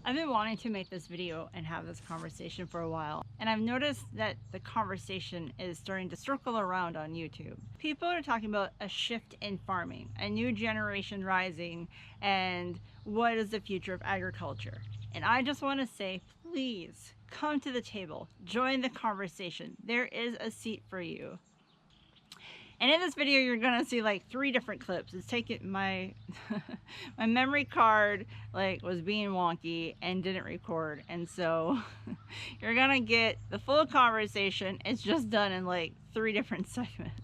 I've been wanting to make this video and have this conversation for a while, and I've noticed that the conversation is starting to circle around on YouTube. People are talking about a shift in farming, a new generation rising, and what is the future of agriculture. And I just want to say, please come to the table, join the conversation. There is a seat for you. And in this video, you're gonna see like 3 different clips. It's taking my my memory card was being wonky and didn't record, and so you're gonna get the full conversation. It's just done in like 3 different segments.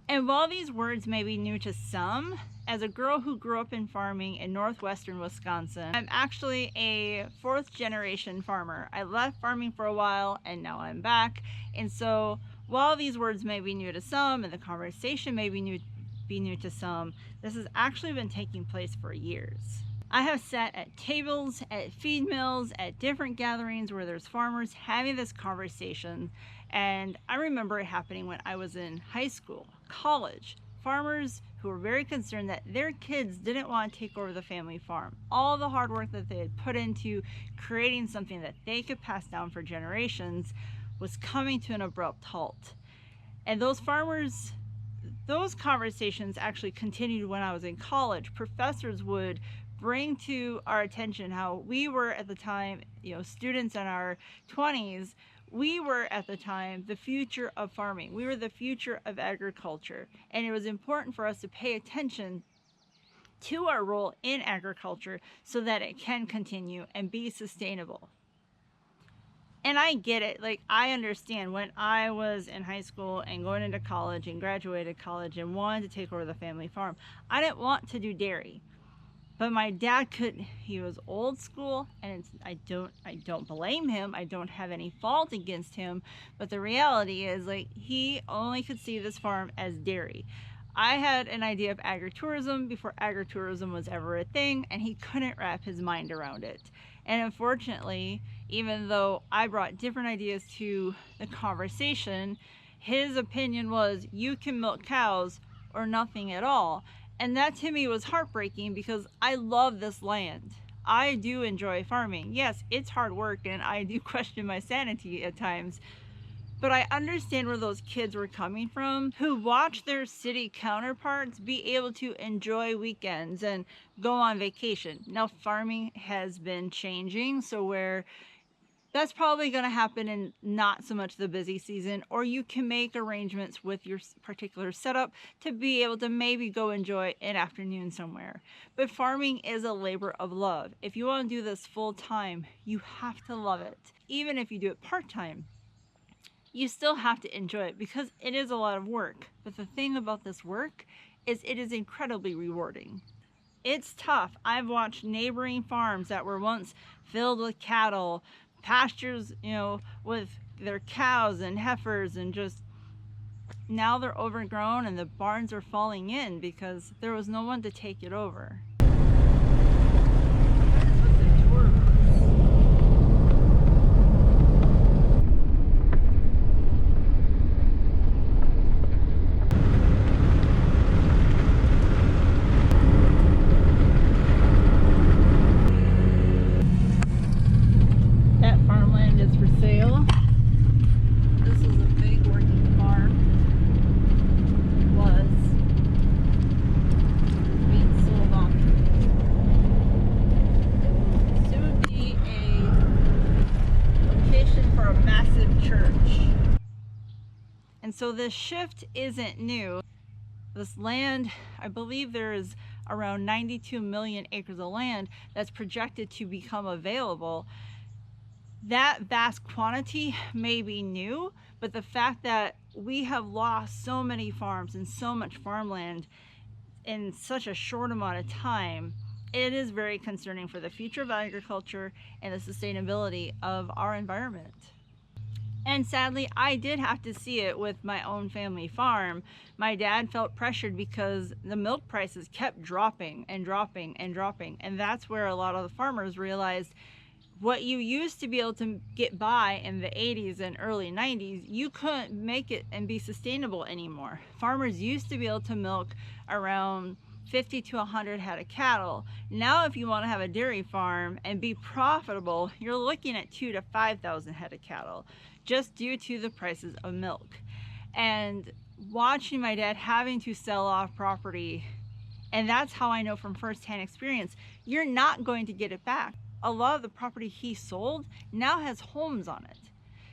And while these words may be new to some, as a girl who grew up in farming in northwestern Wisconsin, I'm actually a 4th generation farmer. I left farming for a while and now I'm back. And so while these words may be new to some and the conversation may be new to some, this has actually been taking place for years. I have sat at tables, at feed mills, at different gatherings where there's farmers having this conversation, and I remember it happening when I was in high school, college. Farmers who were very concerned that their kids didn't want to take over the family farm. All the hard work that they had put into creating something that they could pass down for generations was coming to an abrupt halt. And those conversations actually continued when I was in college. Professors would bring to our attention how we were at the time, students in our 20s, we were at the time the future of farming. We were the future of agriculture. And it was important for us to pay attention to our role in agriculture so that it can continue and be sustainable. And I get it. I understand when I was in high school and going into college and graduated college and wanted to take over the family farm, I didn't want to do dairy. But my dad could. He was old school, and I don't blame him. I don't have any fault against him. But the reality is, he only could see this farm as dairy. I had an idea of agritourism before agritourism was ever a thing, and he couldn't wrap his mind around it. And unfortunately, even though I brought different ideas to the conversation, his opinion was, you can milk cows or nothing at all. And that to me was heartbreaking because I love this land. I do enjoy farming. Yes, it's hard work and I do question my sanity at times. But I understand where those kids were coming from who watched their city counterparts be able to enjoy weekends and go on vacation. Now, farming has been changing, so where that's probably going to happen in not so much the busy season, or you can make arrangements with your particular setup to be able to maybe go enjoy an afternoon somewhere. But farming is a labor of love. If you want to do this full time, you have to love it. Even if you do it part-time, you still have to enjoy it because it is a lot of work. But the thing about this work is it is incredibly rewarding. It's tough. I've watched neighboring farms that were once filled with cattle, pastures, with their cows and heifers, and just now they're overgrown and the barns are falling in because there was no one to take it over. And so this shift isn't new. This land, I believe there is around 92 million acres of land that's projected to become available. That vast quantity may be new, but the fact that we have lost so many farms and so much farmland in such a short amount of time, it is very concerning for the future of agriculture and the sustainability of our environment. And sadly, I did have to see it with my own family farm. My dad felt pressured because the milk prices kept dropping and dropping and dropping. And that's where a lot of the farmers realized what you used to be able to get by in the 80s and early 90s, you couldn't make it and be sustainable anymore. Farmers used to be able to milk around 50 to 100 head of cattle. Now, if you want to have a dairy farm and be profitable, you're looking at 2,000 to 5,000 head of cattle, just due to the prices of milk. And watching my dad having to sell off property, and that's how I know from firsthand experience, you're not going to get it back. A lot of the property he sold now has homes on it.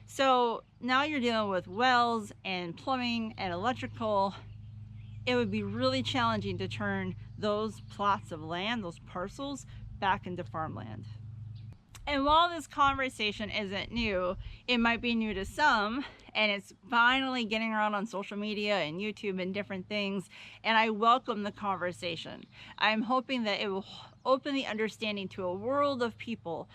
So now you're dealing with wells and plumbing and electrical. It would be really challenging to turn those plots of land, those parcels, back into farmland. And while this conversation isn't new, it might be new to some, and it's finally getting around on social media and YouTube and different things, and I welcome the conversation. I'm hoping that it will open the understanding to a world of people,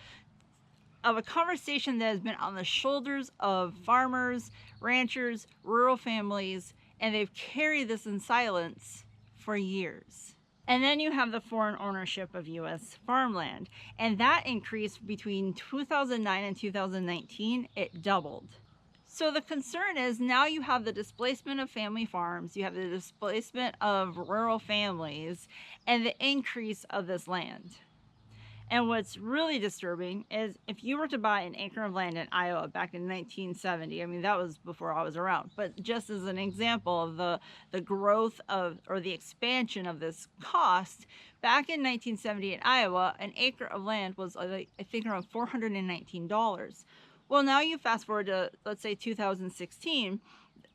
of a conversation that has been on the shoulders of farmers, ranchers, rural families, and they've carried this in silence for years. And then you have the foreign ownership of U.S. farmland, and that increased between 2009 and 2019. It doubled. So the concern is now you have the displacement of family farms, you have the displacement of rural families, and the increase of this land. And what's really disturbing is if you were to buy an acre of land in Iowa back in 1970, I mean, that was before I was around, but just as an example of the growth of, or the expansion of this cost, back in 1970 in Iowa, an acre of land was, I think, around $419. Well, now you fast forward to, let's say, 2016,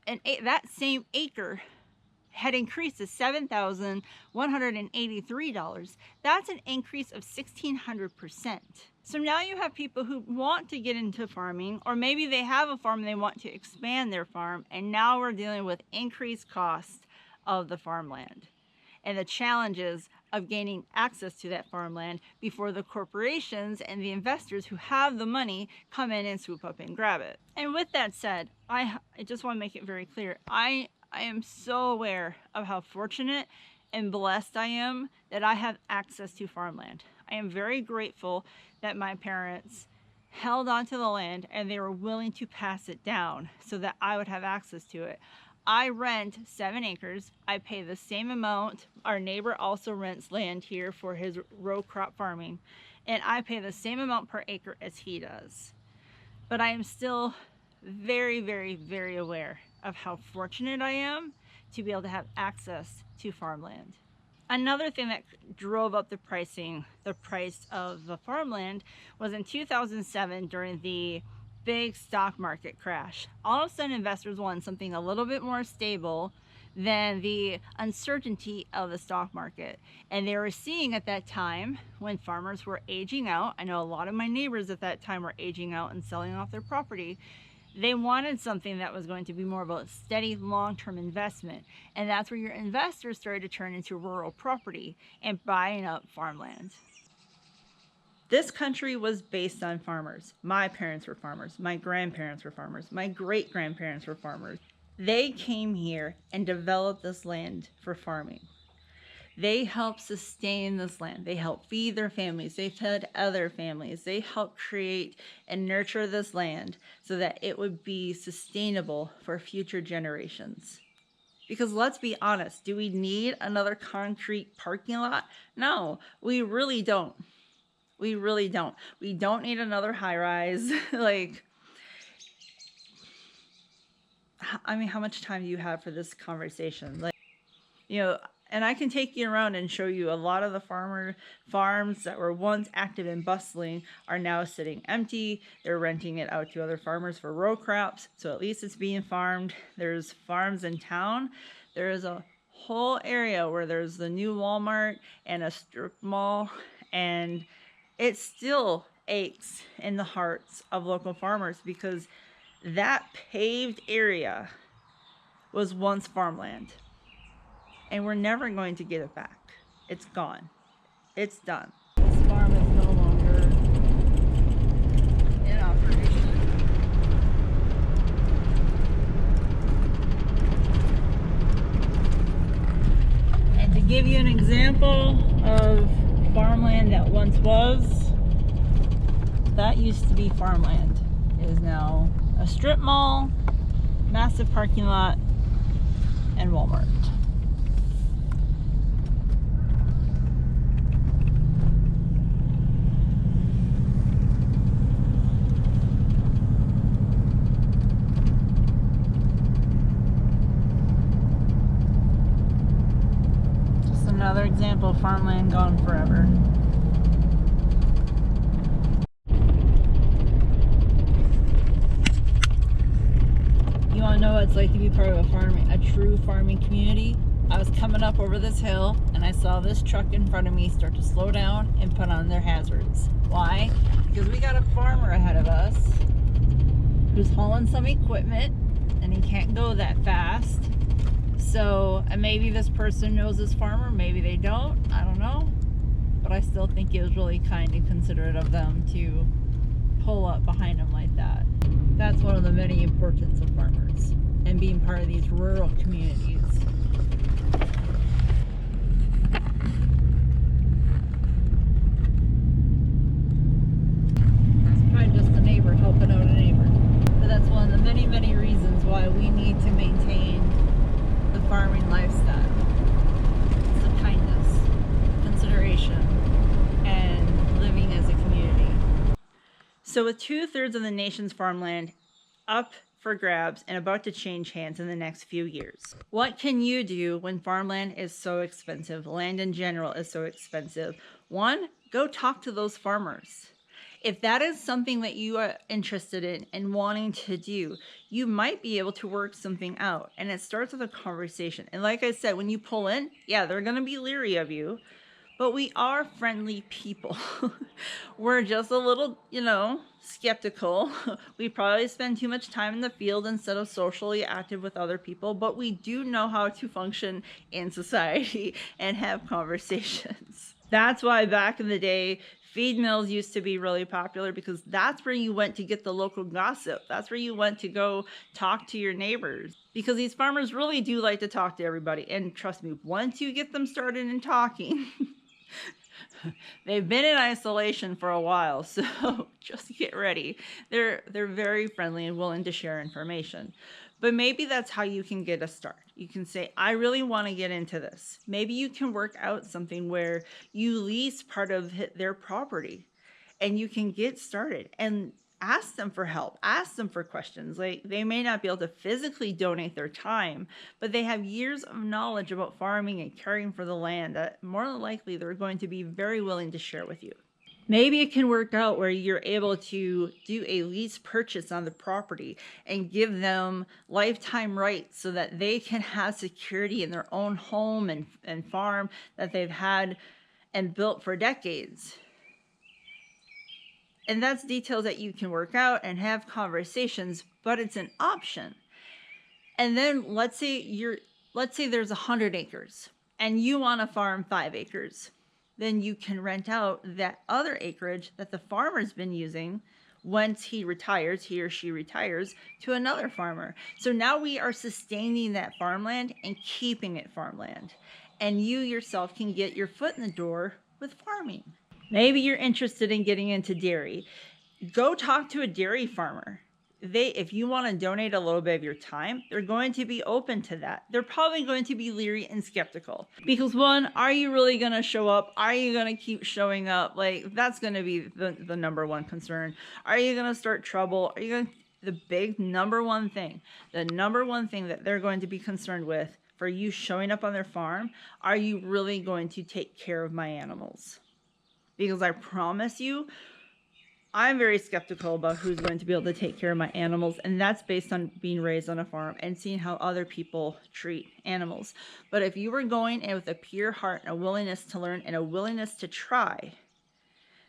and that same acre had increased to $7,183. That's an increase of 1,600%. So now you have people who want to get into farming, or maybe they have a farm and they want to expand their farm, and now we're dealing with increased cost of the farmland and the challenges of gaining access to that farmland before the corporations and the investors who have the money come in and swoop up and grab it. And with that said, I just want to make it very clear, I am so aware of how fortunate and blessed I am that I have access to farmland. I am very grateful that my parents held onto the land and they were willing to pass it down so that I would have access to it. I rent 7 acres. I pay the same amount. Our neighbor also rents land here for his row crop farming, and I pay the same amount per acre as he does. But I am still very, very, very aware of how fortunate I am to be able to have access to farmland. Another thing that drove up the price of the farmland was in 2007 during the big stock market crash. All of a sudden, investors wanted something a little bit more stable than the uncertainty of the stock market. And they were seeing at that time, when farmers were aging out, I know a lot of my neighbors at that time were aging out and selling off their property, they wanted something that was going to be more of a steady long-term investment. And that's where your investors started to turn into rural property and buying up farmland. This country was based on farmers. My parents were farmers. My grandparents were farmers. My great-grandparents were farmers. They came here and developed this land for farming. They helped sustain this land. They helped feed their families. They fed other families. They helped create and nurture this land so that it would be sustainable for future generations. Because let's be honest, do we need another concrete parking lot? No, we really don't. We really don't. We don't need another high rise. Like, I mean, how much time do you have for this conversation? Like, you know, and I can take you around and show you a lot of the farms that were once active and bustling are now sitting empty. They're renting it out to other farmers for row crops. So at least it's being farmed. There's farms in town. There is a whole area where there's the new Walmart and a strip mall, and it still aches in the hearts of local farmers because that paved area was once farmland. And we're never going to get it back. It's gone. It's done. This farm is no longer in operation. And to give you an example of farmland that once was, that used to be farmland. It is now a strip mall, massive parking lot, and Walmart. example of farmland gone forever. You want to know what it's like to be part of a true farming community? I was coming up over this hill and I saw this truck in front of me start to slow down and put on their hazards. Why? Because we got a farmer ahead of us who's hauling some equipment and he can't go that fast. So, and maybe this person knows this farmer, maybe they don't, I don't know. But I still think it was really kind and considerate of them to pull up behind him like that. That's one of the many importance of farmers and being part of these rural communities. It's probably just a neighbor helping out a neighbor. But that's one of the many, many reasons why we need to maintain the farming lifestyle. It's the kindness, consideration, and living as a community. So with 2/3 of the nation's farmland up for grabs and about to change hands in the next few years, what can you do when farmland is so expensive? Land in general is so expensive. One, go talk to those farmers. If that is something that you are interested in and wanting to do, you might be able to work something out. And it starts with a conversation. And like I said, when you pull in, yeah, they're going to be leery of you. But we are friendly people. We're just a little, skeptical. We probably spend too much time in the field instead of socially active with other people, but we do know how to function in society and have conversations. That's why back in the day, feed mills used to be really popular, because that's where you went to get the local gossip. That's where you went to go talk to your neighbors, because these farmers really do like to talk to everybody. And trust me, once you get them started in talking, they've been in isolation for a while, so just get ready. They're very friendly and willing to share information. But maybe that's how you can get a start. You can say, I really want to get into this. Maybe you can work out something where you lease part of their property and you can get started and ask them for help, ask them for questions. Like, they may not be able to physically donate their time, but they have years of knowledge about farming and caring for the land that more than likely they're going to be very willing to share with you. Maybe it can work out where you're able to do a lease purchase on the property and give them lifetime rights so that they can have security in their own home and farm that they've had and built for decades. And that's details that you can work out and have conversations, but it's an option. And then let's say there's 100 acres and you want to farm 5 acres. Then you can rent out that other acreage that the farmer's been using once he or she retires, to another farmer. So now we are sustaining that farmland and keeping it farmland. And you yourself can get your foot in the door with farming. Maybe you're interested in getting into dairy. Go talk to a dairy farmer. If you want to donate a little bit of your time, they're going to be open to that. They're probably going to be leery and skeptical. Because one, are you really going to show up? Are you going to keep showing up? Like, that's going to be the number one concern. Are you going to start trouble? Are you going to, the big number one thing that they're going to be concerned with for you showing up on their farm, are you really going to take care of my animals? Because I promise you, I'm very skeptical about who's going to be able to take care of my animals, and that's based on being raised on a farm and seeing how other people treat animals. But if you were going in with a pure heart and a willingness to learn and a willingness to try,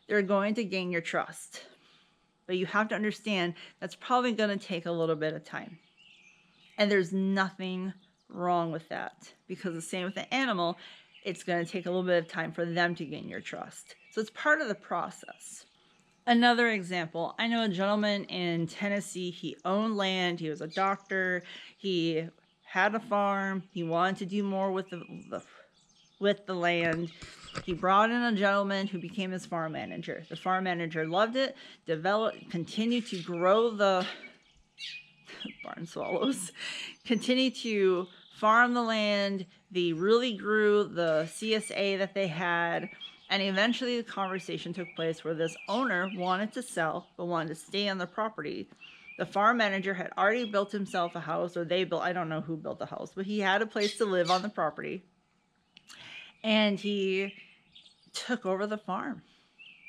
they're going to gain your trust. But you have to understand that's probably going to take a little bit of time. And there's nothing wrong with that, because the same with the animal, it's going to take a little bit of time for them to gain your trust. So it's part of the process. Another example, I know a gentleman in Tennessee. He owned land. He was a doctor. He had a farm. He wanted to do more with the land. He brought in a gentleman who became his farm manager. The farm manager loved it, continued to grow the barn swallows, continued to farm the land. They really grew the CSA that they had. And eventually the conversation took place where this owner wanted to sell, but wanted to stay on the property. The farm manager had already built himself a house, or I don't know who built the house, but he had a place to live on the property. and he took over the farm.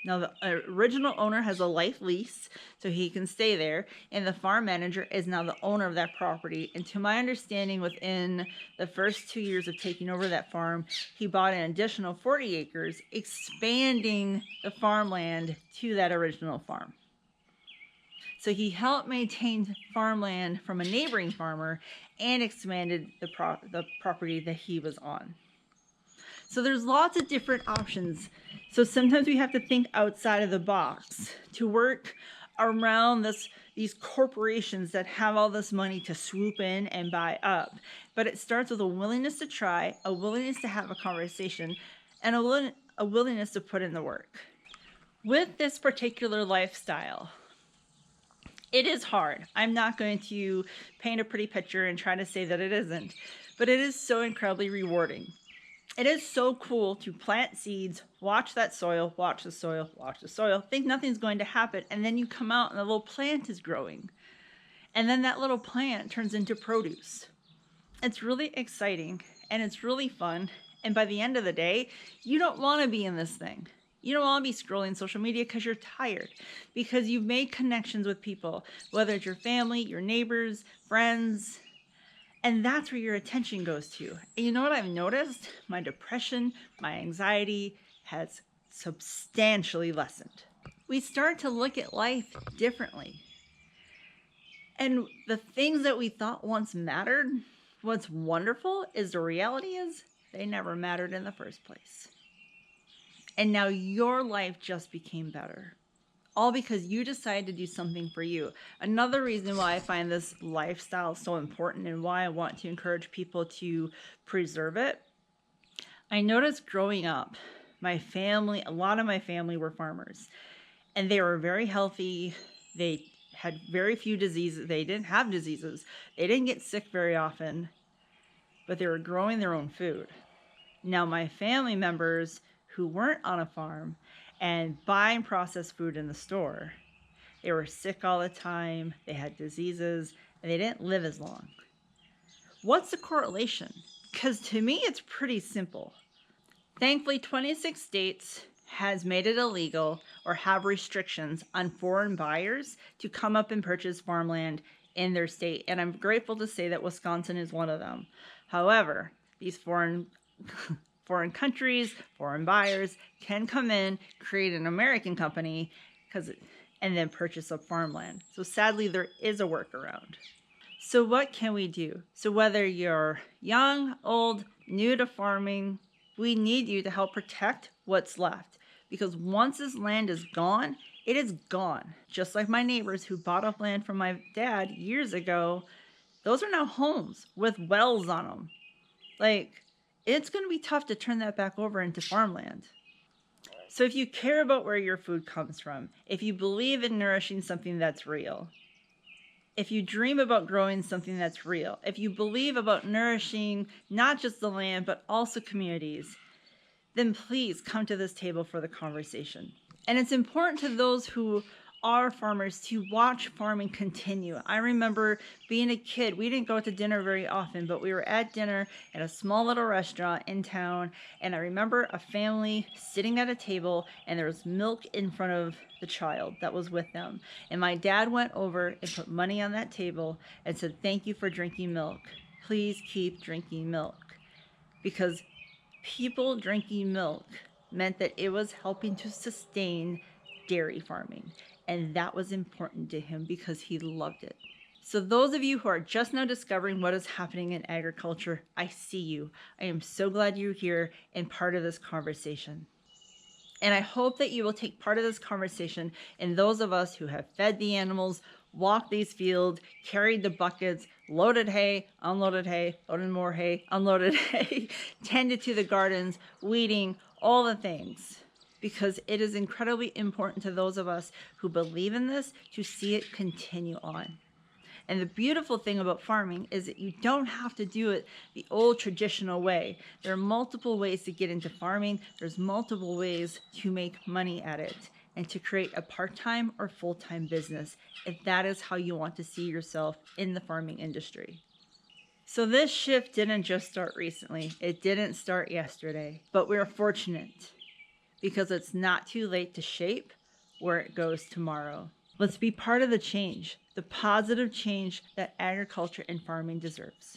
Now, the original owner has a life lease, so he can stay there, and the farm manager is now the owner of that property. And to my understanding, within the first 2 years of taking over that farm, he bought an additional 40 acres, expanding the farmland to that original farm. So he helped maintain farmland from a neighboring farmer and expanded the property that he was on. So there's lots of different options. So sometimes we have to think outside of the box to work around these corporations that have all this money to swoop in and buy up. But it starts with a willingness to try, a willingness to have a conversation, and a willingness to put in the work. With this particular lifestyle, it is hard. I'm not going to paint a pretty picture and try to say that it isn't, but it is so incredibly rewarding. It is so cool to plant seeds, watch that soil, watch the soil, watch the soil, think nothing's going to happen, and then you come out and the little plant is growing. And then that little plant turns into produce. It's really exciting and it's really fun. And by the end of the day, you don't want to be in this thing. You don't want to be scrolling social media because you're tired, because you've made connections with people, whether it's your family, your neighbors, friends, and that's where your attention goes to. And you know what I've noticed? My depression, my anxiety has substantially lessened. We start to look at life differently. And the things that we thought once mattered, what's wonderful is the reality is they never mattered in the first place. And now your life just became better. All because you decided to do something for you. Another reason why I find this lifestyle so important and why I want to encourage people to preserve it. I noticed growing up, my family, a lot of my family were farmers, and they were very healthy. They had very few diseases. They didn't have diseases. They didn't get sick very often, but they were growing their own food. Now, my family members who weren't on a farm and buying processed food in the store, they were sick all the time, they had diseases, and they didn't live as long. What's the correlation? Because to me, it's pretty simple. Thankfully, 26 states has made it illegal or have restrictions on foreign buyers to come up and purchase farmland in their state. And I'm grateful to say that Wisconsin is one of them. However, these foreign countries, foreign buyers can come in, create an American company, and then purchase up farmland. So sadly, there is a workaround. So what can we do? So whether you're young, old, new to farming, we need you to help protect what's left. Because once this land is gone, it is gone. Just like my neighbors who bought up land from my dad years ago, those are now homes with wells on them. It's going to be tough to turn that back over into farmland. So if you care about where your food comes from, if you believe in nourishing something that's real, if you dream about growing something that's real, if you believe about nourishing not just the land, but also communities, then please come to this table for the conversation. And it's important to those who are farmers to watch farming continue. I remember being a kid, we didn't go to dinner very often, but we were at dinner at a small little restaurant in town, and I remember a family sitting at a table and there was milk in front of the child that was with them. And my dad went over and put money on that table and said, "Thank you for drinking milk. Please keep drinking milk." Because people drinking milk meant that it was helping to sustain dairy farming. And that was important to him because he loved it. So those of you who are just now discovering what is happening in agriculture, I see you. I am so glad you're here and part of this conversation. And I hope that you will take part of this conversation, and those of us who have fed the animals, walked these fields, carried the buckets, loaded hay, loaded more hay, unloaded hay, tended to the gardens, weeding, all the things. Because it is incredibly important to those of us who believe in this to see it continue on. And the beautiful thing about farming is that you don't have to do it the old traditional way. There are multiple ways to get into farming. There's multiple ways to make money at it and to create a part-time or full-time business if that is how you want to see yourself in the farming industry. So this shift didn't just start recently. It didn't start yesterday, but we're fortunate because it's not too late to shape where it goes tomorrow. Let's be part of the change, the positive change that agriculture and farming deserves.